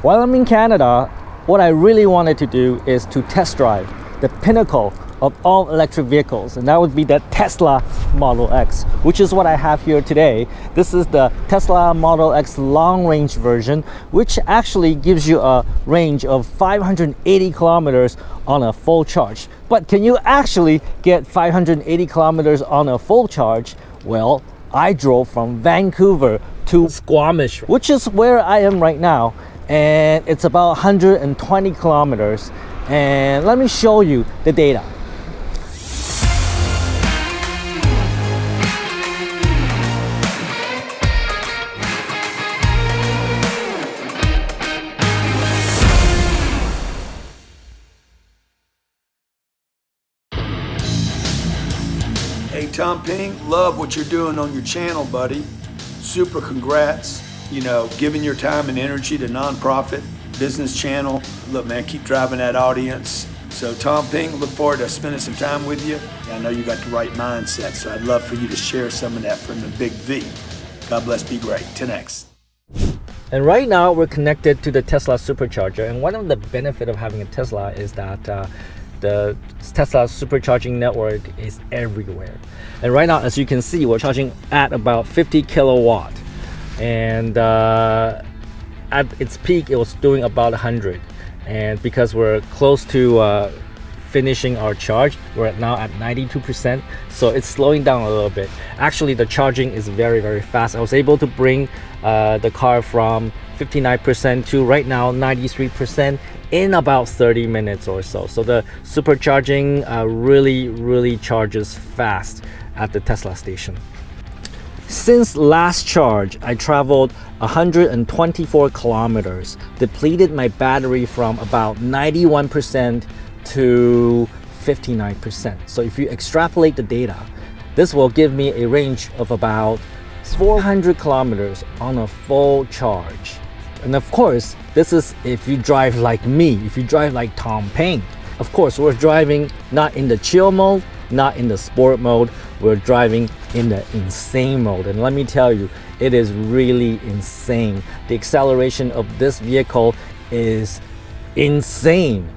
While I'm in Canada, what I really wanted to do is to test drive the pinnacle of all electric vehicles, and that would be the Tesla Model X, which is what I have here today. This is the Tesla Model X long range version, which actually gives you a range of 580 kilometers on a full charge. But can you actually get 580 kilometers on a full charge? Well, I drove from Vancouver to Squamish, which is where I am right now, and it's about 120 kilometers. And let me show you the data. Hey Tom Peng, love what you're doing on your channel, buddy. Super congrats. You know, giving your time and energy to nonprofit business channel. Look man, keep driving that audience. So Tom Peng, look forward to spending some time with you. I know you got the right mindset, so I'd love for you to share some of that from the big V. God bless, be great. 10X. And right now we're connected to the Tesla supercharger, and one of the benefits of having a Tesla is that the Tesla supercharging network is everywhere. And right now, as you can see, we're charging at about 50 kilowatt, and at its peak it was doing about 100. And because we're close to finishing our charge, we're now at 92%, so it's slowing down a little bit. Actually, the charging is very fast. I was able to bring the car from 59% to right now 93% in about 30 minutes or so. So the supercharging really charges fast at the Tesla station. Since last charge, I traveled 124 kilometers, depleted my battery from about 91% to 59%. So if you extrapolate the data, this will give me a range of about 400 kilometers on a full charge. And of course, this is if you drive like me, if you drive like Tom Peng. Of course, we're driving not in the chill mode, not in the sport mode, we're driving in the insane mode. And let me tell you, it is really insane. The acceleration of this vehicle is insane.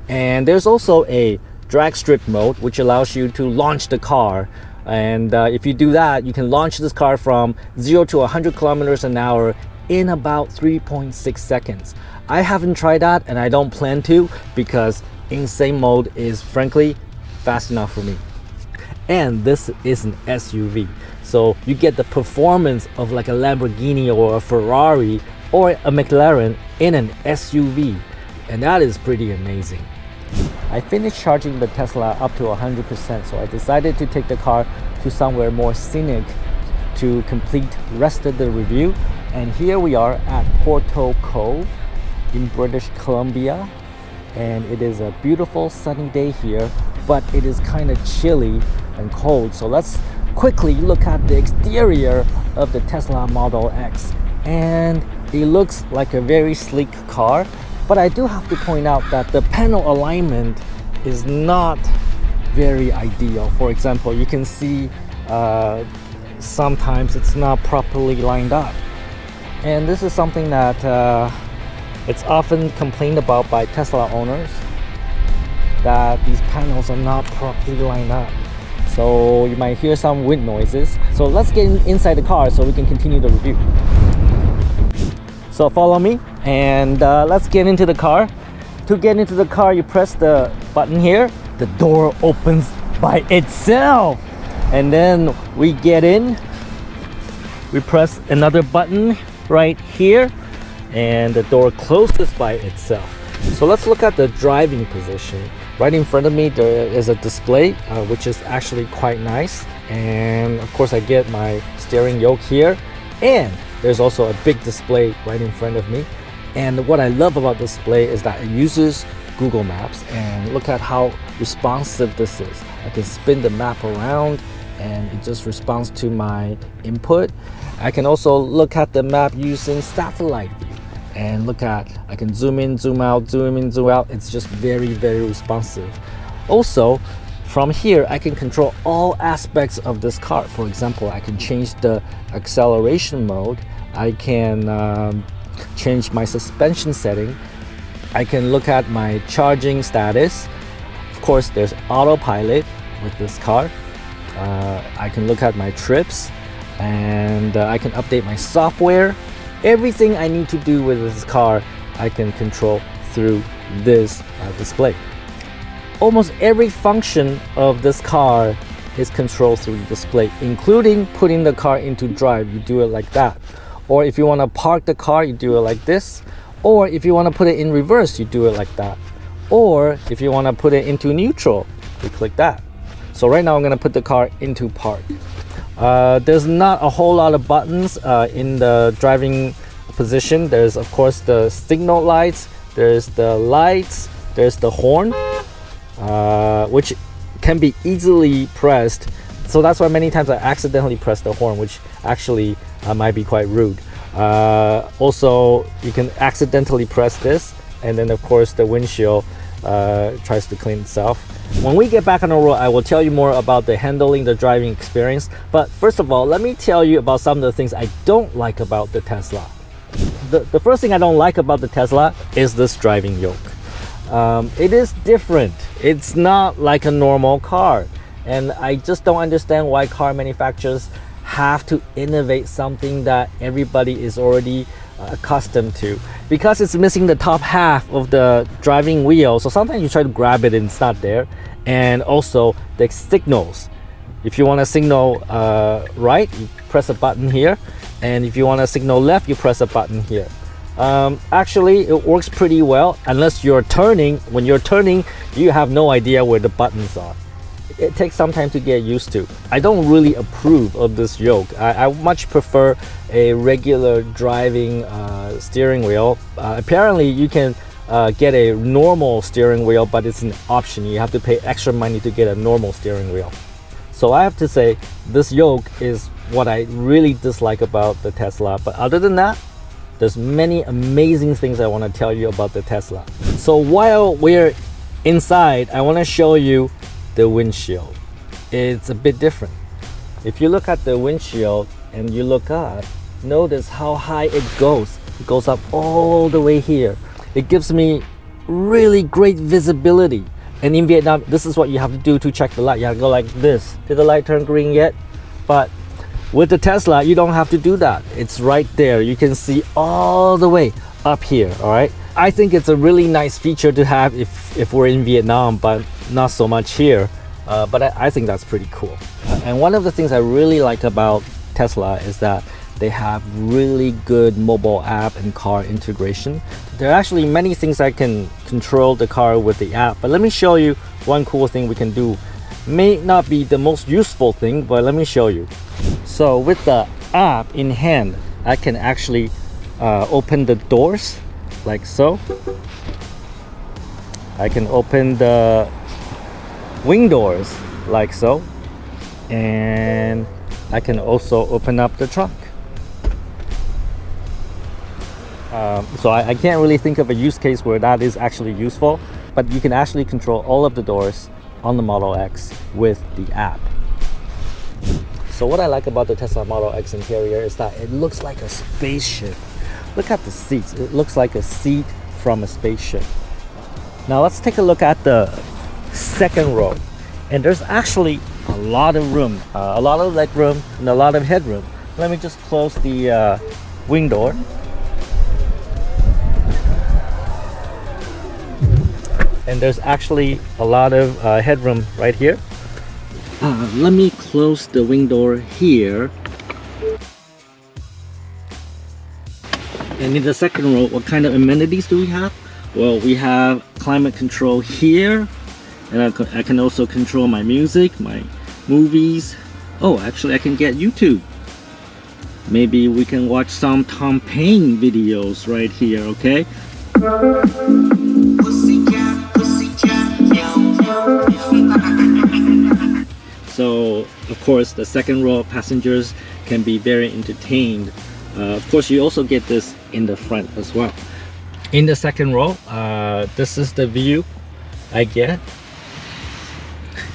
And there's also a drag strip mode, which allows you to launch the car. And if you do that, you can launch this car from 0 to 100 kilometers an hour in about 3.6 seconds. I haven't tried that, and I don't plan to, because insane mode is frankly fast enough for me. And this is an SUV, so you get the performance of like a Lamborghini or a Ferrari or a McLaren in an SUV, and that is pretty amazing. I finished charging the Tesla up to 100%, so I decided to take the car to somewhere more scenic to complete rest of the review. And here we are at Porto Cove in British Columbia, and it is a beautiful sunny day here, but it is kind of chilly and cold. So let's quickly look at the exterior of the Tesla Model X, and it looks like a very sleek car, but I do have to point out that the panel alignment is not very ideal. For example, you can see sometimes it's not properly lined up, and this is something that it's often complained about by Tesla owners, that these panels are not properly lined up. So you might hear some wind noises. So let's get inside the car so we can continue the review. So follow me, and let's get into the car. To get into the car, you press the button here. The door opens by itself. And then we get in. We press another button right here, and the door closes by itself. So let's look at the driving position. Right in front of me there is a display which is actually quite nice, and of course I get my steering yoke here, and there's also a big display right in front of me. And what I love about this display is that it uses Google Maps, and look at how responsive this is. I can spin the map around and it just responds to my input. I can also look at the map using satellite view, and look at, I can zoom in, zoom out, zoom in, zoom out. It's just very responsive. Also, from here I can control all aspects of this car. For example, I can change the acceleration mode. I can change my suspension setting. I can look at my charging status. Of course, there's autopilot with this car. I can look at my trips, and I can update my software. Everything I need to do with this car, I can control through this display. Almost every function of this car is controlled through the display, including putting the car into drive. You do it like that. Or if you want to park the car, you do it like this. Or if you want to put it in reverse, you do it like that. Or if you want to put it into neutral, you click that. So right now I'm going to put the car into park. There's not a whole lot of buttons in the driving position. There's of course the signal lights, there's the lights, there's the horn, which can be easily pressed. So that's why many times I accidentally press the horn, which actually might be quite rude. Also, you can accidentally press this, and then of course the windshield tries to clean itself. When we get back on the road, I will tell you more about the handling, the driving experience. But first of all, let me tell you about some of the things I don't like about the Tesla. The first thing I don't like about the Tesla is this driving yoke. It is different. It's not like a normal car, and I just don't understand why car manufacturers have to innovate something that everybody is already accustomed to, because it's missing the top half of the driving wheel. So sometimes you try to grab it and it's not there. And also the signals. If you want to signal right, you press a button here, and if you want to signal left, you press a button here. Actually, it works pretty well unless you're turning. When you're turning, you have no idea where the buttons are. It takes some time to get used to. I don't really approve of this yoke. I much prefer a regular driving steering wheel. Apparently, you can get a normal steering wheel, but it's an option. You have to pay extra money to get a normal steering wheel. So I have to say, this yoke is what I really dislike about the Tesla. But other than that, there's many amazing things I want to tell you about the Tesla. So while we're inside, I want to show you the windshield. It's a bit different. If you look at the windshield and you look up, notice how high it goes. It goes up all the way here. It gives me really great visibility. And in Vietnam, this is what you have to do to check the light. You have to go like this. Did the light turn green yet? But with the Tesla, you don't have to do that. It's right there. You can see all the way up here, all right? I think it's a really nice feature to have if we're in Vietnam, but not so much here. But I think that's pretty cool. And one of the things I really like about Tesla is that they have really good mobile app and car integration. There are actually many things I can control the car with the app, but let me show you one cool thing we can do. May not be the most useful thing, but let me show you. So with the app in hand, I can actually open the doors like so. I can open the wing doors like so, and I can also open up the trunk. So I can't really think of a use case where that is actually useful, but you can actually control all of the doors on the Model X with the app. So what I like about the Tesla Model X interior is that it looks like a spaceship. Look at the seats. It looks like a seat from a spaceship. Now let's take a look at the second row. And there's actually a lot of room, a lot of leg room and a lot of headroom. Let me just close the wing door. And there's actually a lot of headroom right here. Let me close the wing door here. And in the second row, what kind of amenities do we have? Well, we have climate control here, and I can also control my music, my movies. Oh, actually I can get YouTube. Maybe we can watch some Peng videos right here, okay? So, of course, the second row of passengers can be very entertained. Of course, you also get this in the front as well. In the second row, this is the view I get.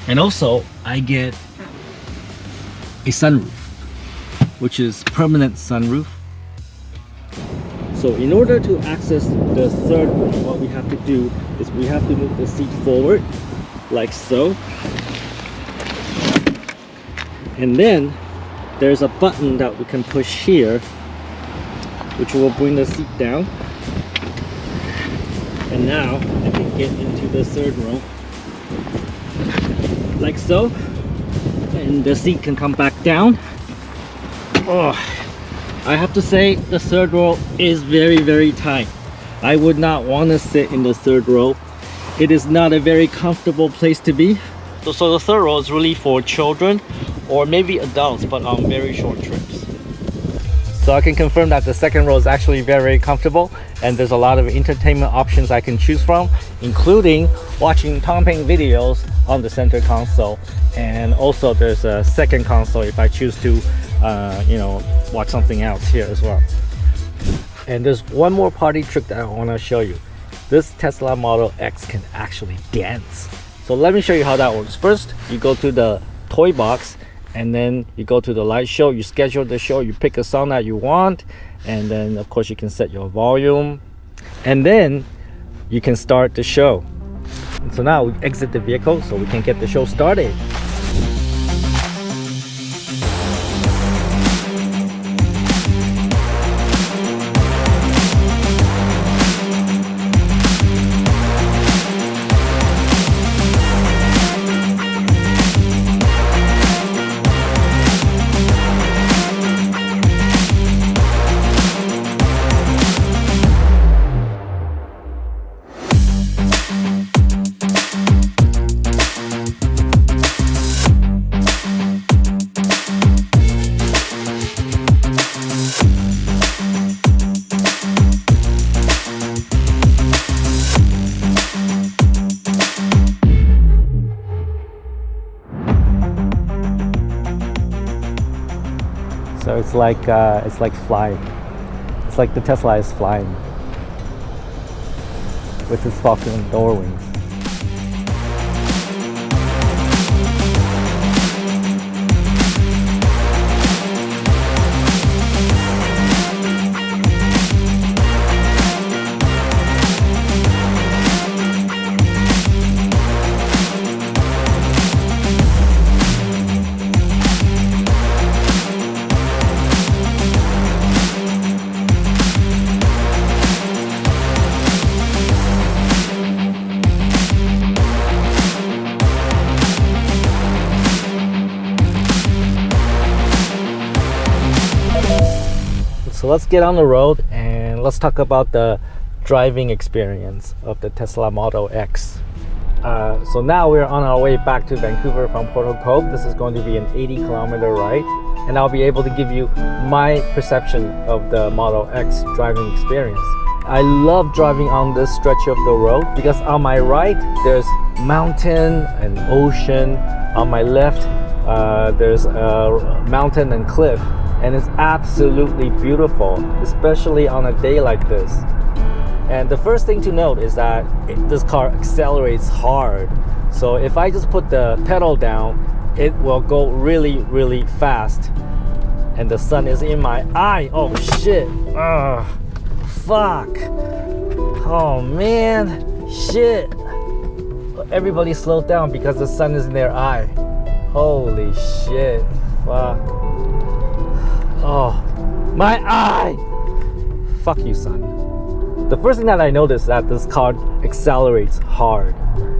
And also, I get a sunroof, which is permanent sunroof. So in order to access the third row, what we have to do is we have to move the seat forward like so. And then there's a button that we can push here, which will bring the seat down. And now I can get into the third row like so, and the seat can come back down. Oh, I have to say the third row is very tight. I would not want to sit in the third row. It is not a very comfortable place to be. So the third row is really for children or maybe adults, but on very short trips. So I can confirm that the second row is actually very comfortable, and there's a lot of entertainment options I can choose from, including watching Tom Peng videos on the center console, and also there's a second console if I choose to watch something else here as well. And there's one more party trick that I want to show you. This Tesla Model X can actually dance. So let me show you how that works. First, you go to the toy box, and then you go to the light show, you schedule the show, you pick a song that you want, and then of course you can set your volume, and then you can start the show. And so now we exit the vehicle so we can get the show started. So it's like flying. It's like the Tesla is flying with its falcon door wings. So let's get on the road and let's talk about the driving experience of the Tesla Model X. So now we're on our way back to Vancouver from Port Cove. This is going to be an 80-kilometer ride, and I'll be able to give you my perception of the Model X driving experience. I love driving on this stretch of the road because on my right there's mountain and ocean. On my left there's a mountain and cliff, and it's absolutely beautiful, especially on a day like this. And the first thing to note is that this car accelerates hard. So if I just put the pedal down, it will go really fast. And the sun is in my eye. Oh shit. Ugh. Fuck. Oh man. Shit. Everybody slow down because the sun is in their eye. Holy shit. Fuck. Oh, my eye! Fuck you, son. The first thing that I noticed is that this car accelerates hard.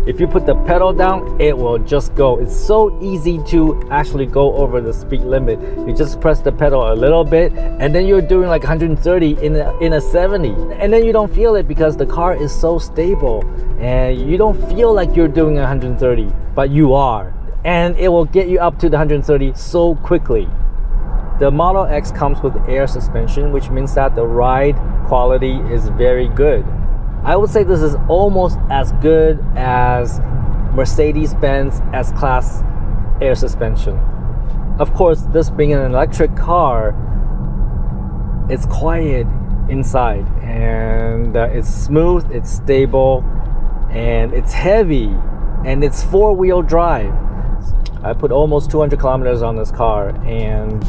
If you put the pedal down, it will just go. It's so easy to actually go over the speed limit. You just press the pedal a little bit, and then you're doing like 130 in a 70. And then you don't feel it because the car is so stable. And you don't feel like you're doing 130, but you are. And it will get you up to the 130 so quickly. The Model X comes with air suspension, which means that the ride quality is very good. I would say this is almost as good as Mercedes-Benz S-Class air suspension. Of course, this being an electric car, it's quiet inside, and it's smooth, it's stable, and it's heavy, and it's four-wheel drive. I put almost 200 kilometers on this car, and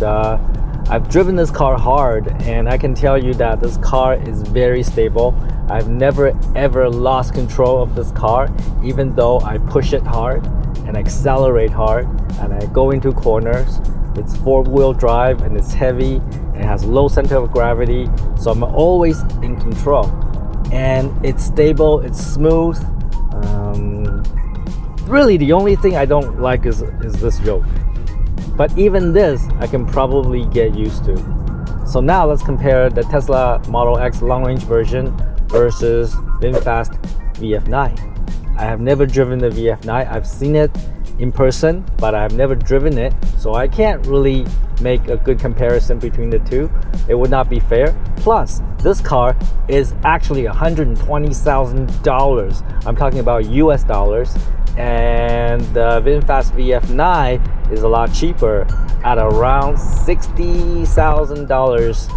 I've driven this car hard, and I can tell you that this car is very stable. I've never ever lost control of this car, even though I push it hard and accelerate hard and I go into corners. It's 4-wheel drive and it's heavy. It has low center of gravity, so I'm always in control. And it's stable, it's smooth. Really, the only thing I don't like is this yoke. But even this, I can probably get used to. So now let's compare the Tesla Model X long-range version versus VinFast VF9. I have never driven the VF9. I've seen it in person, but I have never driven it, so I can't really make a good comparison between the two. It would not be fair. Plus, this car is actually $120,000. I'm talking about US dollars, and the VinFast VF9 is a lot cheaper at around $60,000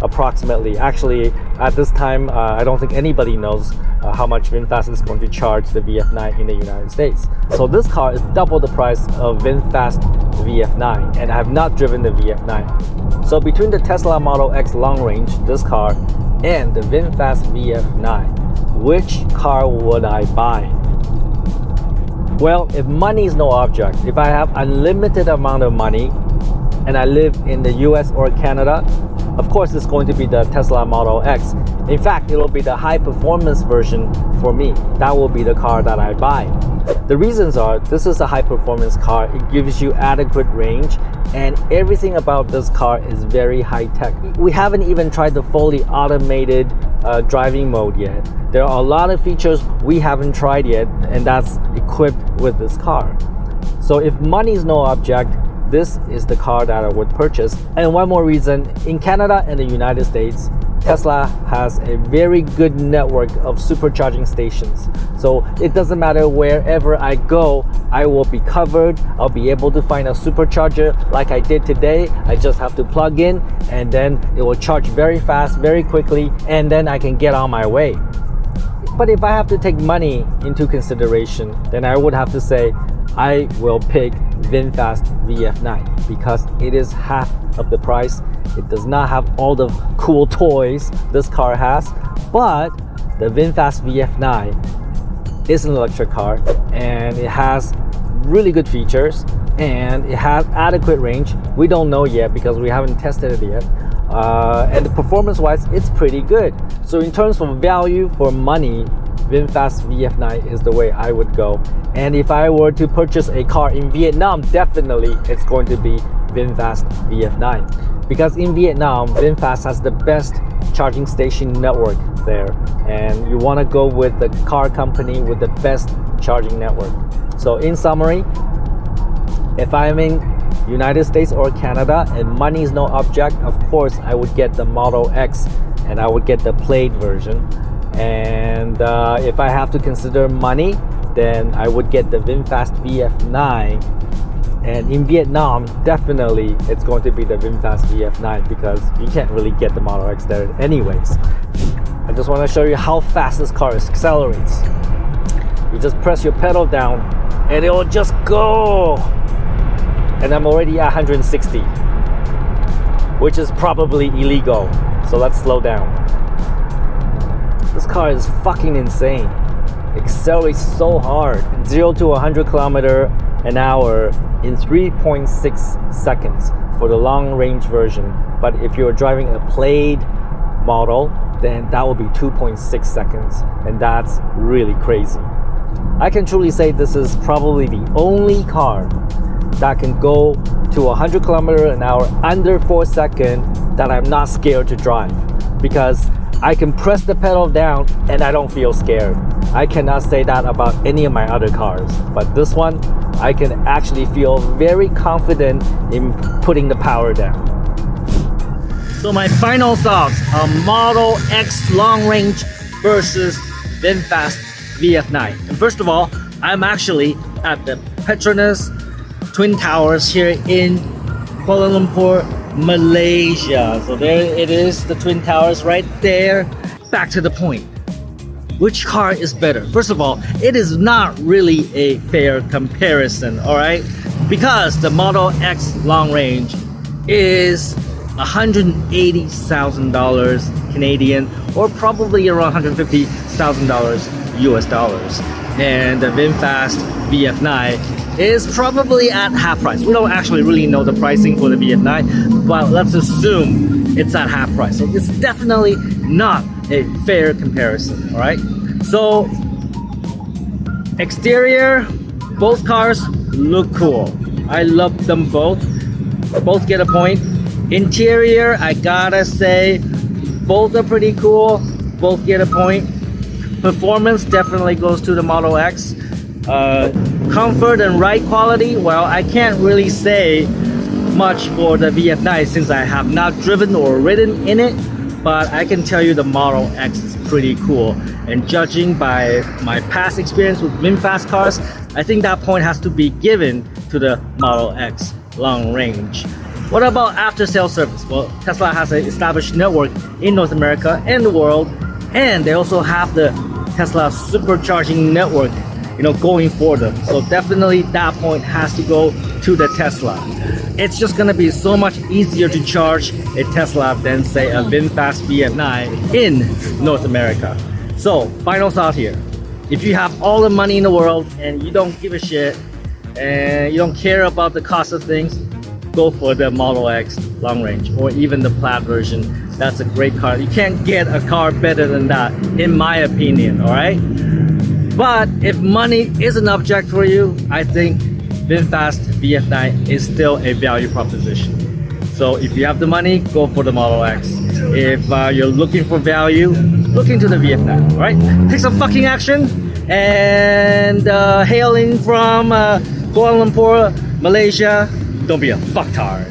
approximately. Actually, at this time, I don't think anybody knows how much VinFast is going to charge the VF9 in the United States. So this car is double the price of VinFast VF9, and I have not driven the VF9. So between the Tesla Model X long range, this car, and the VinFast VF9, which car would I buy? Well, if money is no object, if I have unlimited amount of money and I live in the US or Canada, of course it's going to be the Tesla Model X. In fact, it will be the high performance version for me. That will be the car that I buy. The reasons are, this is a high performance car. It gives you adequate range, and everything about this car is very high tech. We haven't even tried the fully automated driving mode yet. There are a lot of features we haven't tried yet, and that's equipped with this car. So if money is no object, this is the car that I would purchase. And one more reason, in Canada and the United States, Tesla has a very good network of supercharging stations. So it doesn't matter wherever I go, I will be covered. I'll be able to find a supercharger like I did today. I just have to plug in and then it will charge very fast, very quickly, and then I can get on my way. But if I have to take money into consideration, then I would have to say I will pick VinFast VF9 because it is half of the price. It does not have all the cool toys this car has, but the VinFast VF9 is an electric car and it has really good features and it has adequate range. We don't know yet because we haven't tested it yet. And performance wise, it's pretty good. So in terms of value for money, VinFast VF9 is the way I would go. And if I were to purchase a car in Vietnam, definitely it's going to be VinFast VF9. Because in Vietnam, VinFast has the best charging station network there. And you want to go with the car company with the best charging network. So in summary, if I'm in United States or Canada and money is no object, of course I would get the Model X and I would get the Plaid version. And if I have to consider money, then I would get the VinFast VF9. And in Vietnam, definitely it's going to be the VinFast VF9 because you can't really get the Model X there anyways. I just want to show you how fast this car accelerates. You just press your pedal down and it will just go. And I'm already at 160, which is probably illegal. So let's slow down. This car is fucking insane. It accelerates so hard. 0 to 100 km/h in 3.6 seconds for the long range version. But if you're driving a Plaid model, then that will be 2.6 seconds. And that's really crazy. I can truly say this is probably the only car that can go to 100 km/h under 4 seconds that I'm not scared to drive, because I can press the pedal down and I don't feel scared. I cannot say that about any of my other cars, but this one I can actually feel very confident in putting the power down. So my final thoughts on Model X long range versus VinFast VF9. And first of all, I'm actually at the Petronas Twin Towers here in Kuala Lumpur, Malaysia. So there it is, the Twin Towers right there. Back to the point. Which car is better? First of all, it is not really a fair comparison, all right? Because the Model X long range is $180,000 Canadian, or probably around $150,000 US dollars. And the VinFast VF9 is probably at half price. We don't actually really know the pricing for the VF9, but let's assume it's at half price. So it's definitely not a fair comparison, all right? So exterior, both cars look cool. I love them both. Both get a point. Interior, I gotta say, both are pretty cool. Both get a point. Performance definitely goes to the Model X. Comfort and ride quality, well, I can't really say much for the VF9 since I have not driven or ridden in it, but I can tell you the Model X is pretty cool. And judging by my past experience with VinFast cars, I think that point has to be given to the Model X long range. What about after sales service? Well, Tesla has an established network in North America and the world, and they also have the Tesla supercharging network, going for them. So definitely that point has to go to the Tesla. It's just gonna be so much easier to charge a Tesla than say a VinFast VF9 in North America. So final thought here. If you have all the money in the world and you don't give a shit and you don't care about the cost of things, go for the Model X long range or even the Plaid version. That's a great car. You can't get a car better than that, in my opinion, all right? But if money is an object for you, I think VinFast VF9 is still a value proposition. So if you have the money, go for the Model X. If you're looking for value, look into the VF9, all right? Take some fucking action. And hailing from Kuala Lumpur, Malaysia, don't be a fucktard.